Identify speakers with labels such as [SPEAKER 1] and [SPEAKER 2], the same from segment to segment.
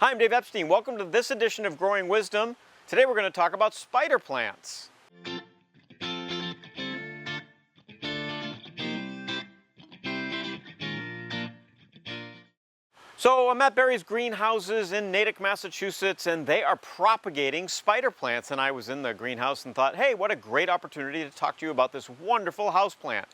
[SPEAKER 1] Hi, I'm Dave Epstein. Welcome to this edition of Growing Wisdom. Today we're going to talk about spider plants. So I'm at Barry's greenhouses in Natick, Massachusetts, and they are propagating spider plants. And I was in the greenhouse and thought, hey, what a great opportunity to talk to you about this wonderful houseplant.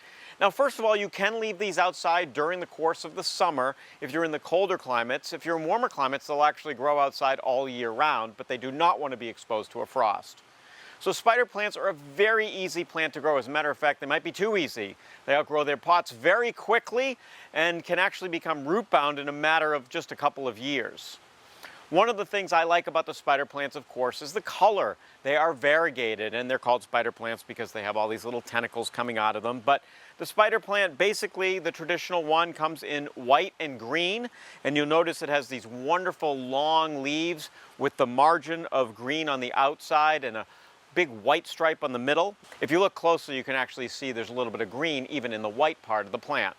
[SPEAKER 1] Now, first of all, you can leave these outside during the course of the summer if you're in the colder climates. If you're in warmer climates, they'll actually grow outside all year round, but they do not want to be exposed to a frost. So spider plants are a very easy plant to grow. As a matter of fact, they might be too easy. They outgrow their pots very quickly and can actually become root bound in a matter of just a couple of years. One of the things I like about the spider plants, of course, is the color. They are variegated, and they're called spider plants because they have all these little tentacles coming out of them. But the spider plant, basically the traditional one, comes in white and green, and you'll notice it has these wonderful long leaves with the margin of green on the outside and a big white stripe on the middle. If you look closely, you can actually see there's a little bit of green even in the white part of the plant.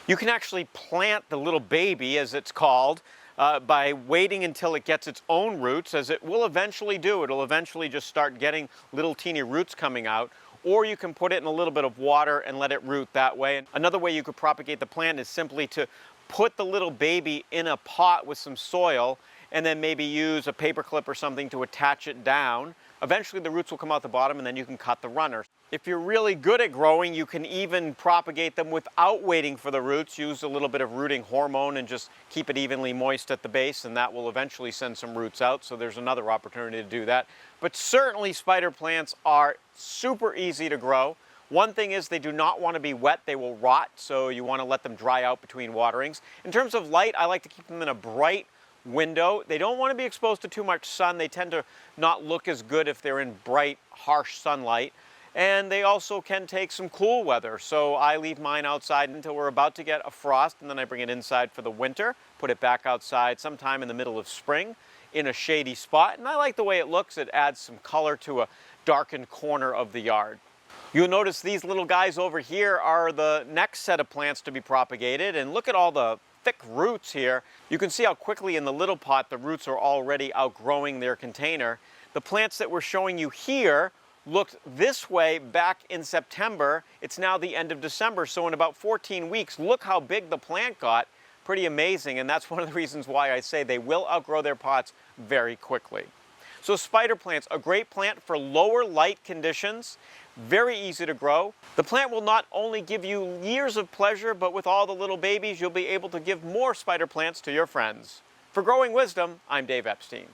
[SPEAKER 1] You can actually plant the little baby, as it's called, by waiting until it gets its own roots, as it will eventually do. It'll eventually just start getting little teeny roots coming out, or you can put it in a little bit of water and let it root that way. And another way you could propagate the plant is simply to put the little baby in a pot with some soil and then maybe use a paper clip or something to attach it down. Eventually the roots will come out the bottom and then you can cut the runner. If you're really good at growing, you can even propagate them without waiting for the roots. Use a little bit of rooting hormone and just keep it evenly moist at the base, and that will eventually send some roots out. So there's another opportunity to do that. But certainly spider plants are super easy to grow. One thing is they do not want to be wet. They will rot, so you want to let them dry out between waterings. In terms of light, I like to keep them in a bright window. They don't want to be exposed to too much sun. They tend to not look as good if they're in bright, harsh sunlight. And they also can take some cool weather. So I leave mine outside until we're about to get a frost, and then I bring it inside for the winter, put it back outside sometime in the middle of spring in a shady spot. And I like the way it looks. It adds some color to a darkened corner of the yard. You'll notice these little guys over here are the next set of plants to be propagated. And look at all the thick roots here. You can see how quickly in the little pot the roots are already outgrowing their container. The plants that we're showing you here looked this way back in September. It's now the end of December, so in about 14 weeks, look how big the plant got. Pretty amazing, and that's one of the reasons why I say they will outgrow their pots very quickly. So spider plants, a great plant for lower light conditions, very easy to grow. The plant will not only give you years of pleasure, but with all the little babies, you'll be able to give more spider plants to your friends. For Growing Wisdom, I'm Dave Epstein.